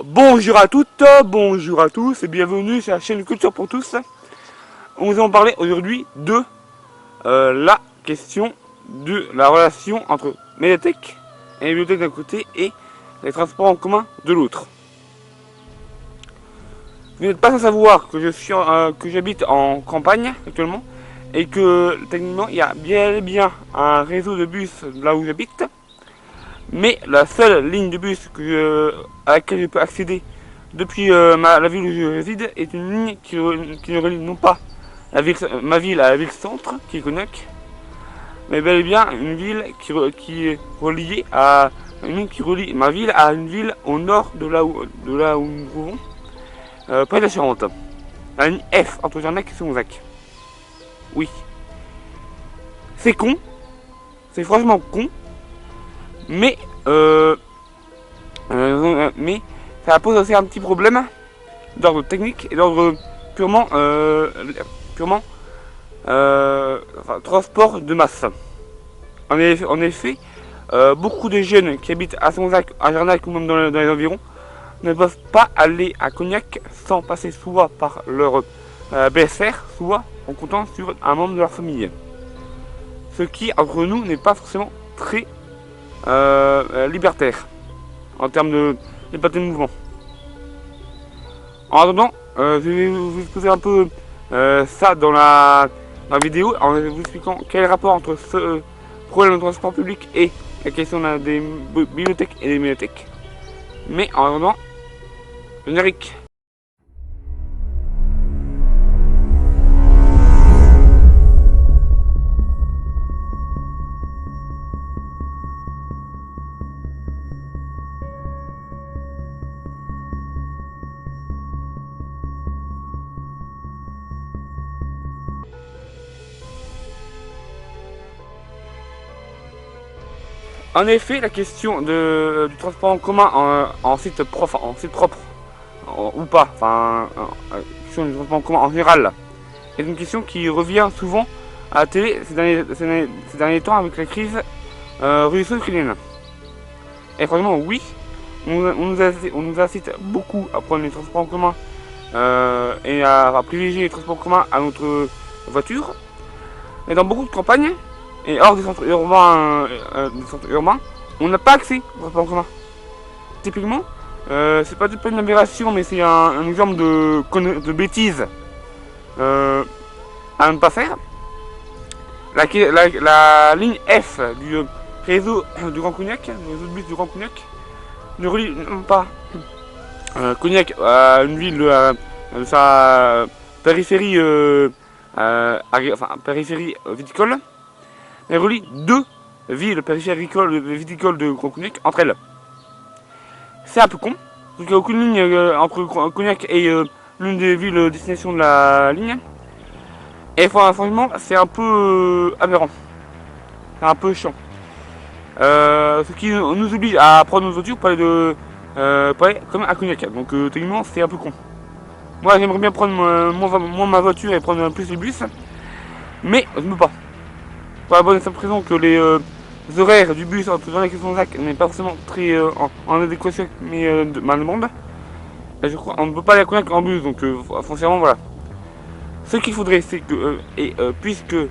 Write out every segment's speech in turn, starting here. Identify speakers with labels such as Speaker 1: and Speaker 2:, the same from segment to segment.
Speaker 1: Bonjour à toutes, bonjour à tous et bienvenue sur la chaîne Culture pour tous. Nous allons parler aujourd'hui de la question de la relation entre médiathèque et bibliothèque d'un côté et les transports en commun de l'autre. Vous n'êtes pas sans savoir que j'habite en campagne actuellement et que techniquement il y a bien un réseau de bus là où j'habite. Mais la seule ligne de bus à laquelle je peux accéder depuis la ville où je réside est une ligne qui ne relie non pas ma ville à la ville centre, qui est Cognac, mais bel et bien une ville qui est reliée à une ligne qui relie ma ville à une ville au nord de là où nous nous trouvons, près de la Charente. La ligne F entre Jarnac et Semonzac. Oui. C'est con. C'est franchement con. Mais ça pose aussi un petit problème d'ordre technique et d'ordre purement transport de masse. En effet, beaucoup de jeunes qui habitent à Semonzac, à Jarnac ou même dans les environs ne peuvent pas aller à Cognac sans passer soit par leur BSR, soit en comptant sur un membre de leur famille. Ce qui, entre nous, n'est pas forcément très libertaire en termes de liberté de mouvement. En attendant, je vais vous exposer un peu ça dans la vidéo en vous expliquant quel est le rapport entre ce problème de transport public et la question des bibliothèques et des médiathèques. Mais en attendant, générique. En effet, la question du transport en commun en site propre ou pas, la question du transport en commun en général, est une question qui revient souvent à la télé ces derniers temps avec la crise russo-ukrainienne. Et franchement, oui, on nous incite beaucoup à prendre les transports en commun et à privilégier les transports en commun à notre voiture. Mais dans beaucoup de campagnes, et hors des centres urbains, on n'a pas accès aux transports en commun. Typiquement, c'est pas une aberration, mais c'est un exemple de bêtise à ne pas faire. La ligne F du réseau du Grand Cognac, le réseau de bus du Grand Cognac, ne relie pas Cognac à une ville de sa périphérie, périphérie viticole. Elle relie deux villes périphériques viticoles de Grand Cognac entre elles. C'est un peu con, parce qu'il n'y a aucune ligne entre Cognac et l'une des villes destination de la ligne. Et franchement, c'est un peu aberrant. C'est un peu chiant. Ce qui nous oblige à prendre nos voitures pour aller comme à Cognac. Donc techniquement, c'est un peu con. Moi, j'aimerais bien prendre ma voiture et prendre plus les bus, mais je ne peux pas. Pour la bonne raison que les horaires du bus entre Jarnac et Semonzac n'est pas forcément très en adéquation avec ma demande. Et je crois qu'on ne peut pas aller à Cognac en bus, donc foncièrement voilà. Ce qu'il faudrait, c'est que, puisque, il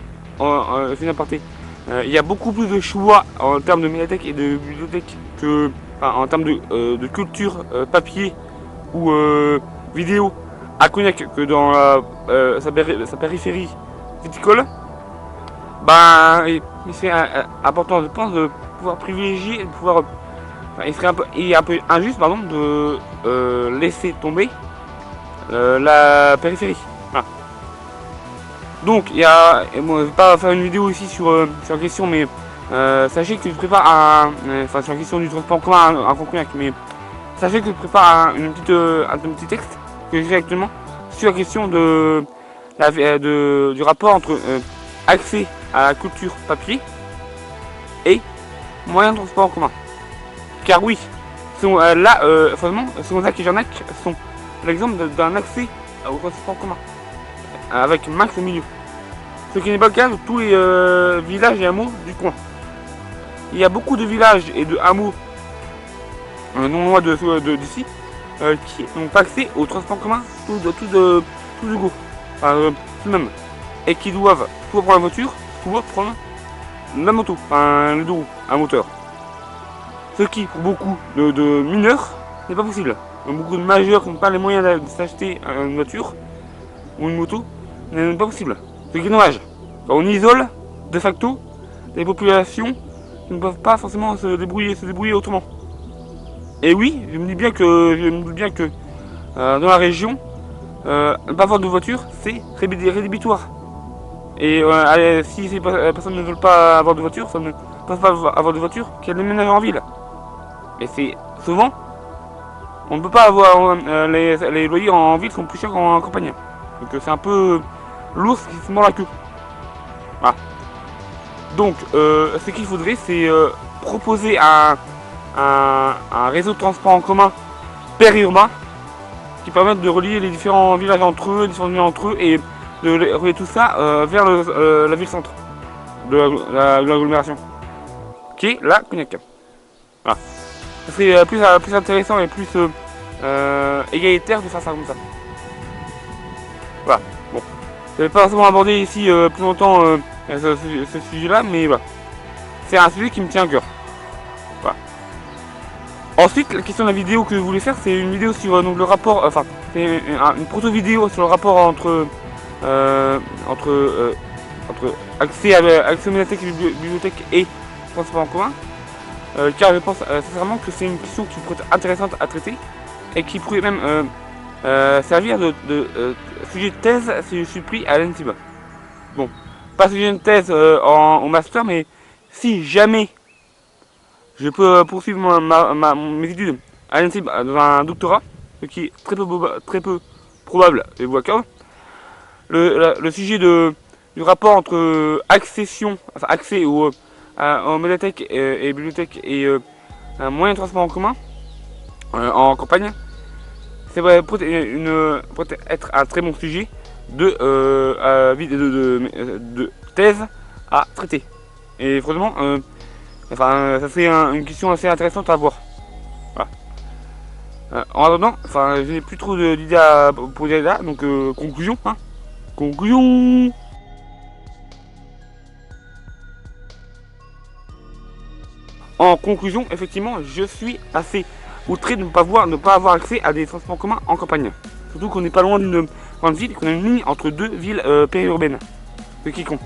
Speaker 1: y a beaucoup plus de choix en termes de médiathèque et de bibliothèque que en termes de culture papier ou vidéo à Cognac que dans sa périphérie viticole. Il serait important, je pense, de pouvoir privilégier, il serait un peu injuste, pardon, de laisser tomber la périphérie. Voilà. Donc, je ne vais pas faire une vidéo ici sur la question, mais sachez que je prépare sur la question du transport en commun à Cognac, mais sachez que je prépare un petit texte que j'ai actuellement sur la question du rapport entre accès à la culture papier et moyens de transport en commun. Car oui, franchement, Semonzac et Jarnac sont l'exemple d'un accès au transport en commun, avec max au milieu. Ce qui n'est pas le cas de tous les villages et hameaux du coin. Il y a beaucoup de villages et de hameaux non loin d'ici qui n'ont pas accès au transport en commun tout de go, tout de même, et qui doivent pouvoir prendre la voiture, pouvoir prendre la moto, enfin les deux roues, un moteur. Ce qui, pour beaucoup de mineurs, n'est pas possible. Donc, beaucoup de majeurs qui n'ont pas les moyens de s'acheter une voiture ou une moto, n'est pas possible. Ce qui est dommage. On isole de facto des populations qui ne peuvent pas forcément se débrouiller autrement. Et oui, je me dis bien que dans la région, ne pas avoir de voiture, c'est rédhibitoire. Et si ces personnes ne veulent pas avoir de voiture, ça ne peuvent pas avoir de voiture, qu'elles déménagent en ville. Et c'est souvent, on ne peut pas avoir les loyers en ville sont plus chers qu'en campagne. Donc c'est un peu l'ours qui se mord la queue. Voilà. Donc ce qu'il faudrait, c'est proposer un réseau de transport en commun périurbain qui permette de relier les différents villages entre eux, et de relier tout ça vers la ville-centre de l'agglomération, qui est la Cognac. Voilà. Ce serait plus intéressant et plus égalitaire de faire ça comme ça. Voilà. Bon. Je vais pas forcément aborder ici plus longtemps ce sujet-là, mais voilà. C'est un sujet qui me tient à cœur. Voilà. Ensuite, la question de la vidéo que je voulais faire, c'est une vidéo sur donc, le rapport, enfin, c'est une proto-vidéo sur le rapport entre accès aux bibliothèques et transport en commun. Car je pense sincèrement que c'est une question qui pourrait être intéressante à traiter et qui pourrait même servir de sujet de thèse si je suis pris à l'ENSIB. Bon, pas sujet de thèse au master, mais si jamais je peux poursuivre mes études à l'ENSIB dans un doctorat, ce qui est très peu probable, et vous accorde, le sujet du rapport entre accès aux médiathèques et bibliothèques et un moyen de transport en commun en campagne, c'est peut être un très bon sujet de thèse à traiter. Et franchement, ça serait une question assez intéressante à voir. Voilà. En attendant, je n'ai plus trop d'idées à poser là, donc conclusion. Conclusion. En conclusion, effectivement, je suis assez outré de ne pas avoir accès à des transports en commun en campagne. Surtout qu'on n'est pas loin d'une grande ville et qu'on a une ligne entre deux villes périurbaines. Ce qui compte.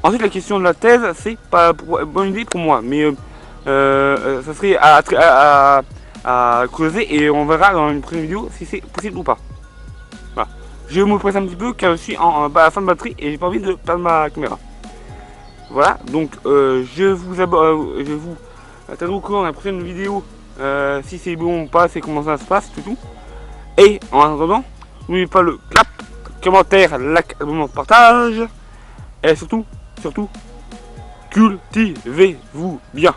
Speaker 1: Ensuite, la question de la thèse, c'est pas une bonne idée pour moi, mais ça serait à creuser et on verra dans une prochaine vidéo si c'est possible ou pas. Voilà. Je me presse un petit peu car je suis à la fin de batterie et j'ai pas envie de perdre ma caméra. Voilà, donc je vous tiendrai au courant dans la prochaine vidéo si c'est bon ou pas, c'est comment ça se passe, tout. Et en attendant, n'oubliez pas le clap, commentaire, like, abonnement, partage. Et surtout, cultivez-vous bien.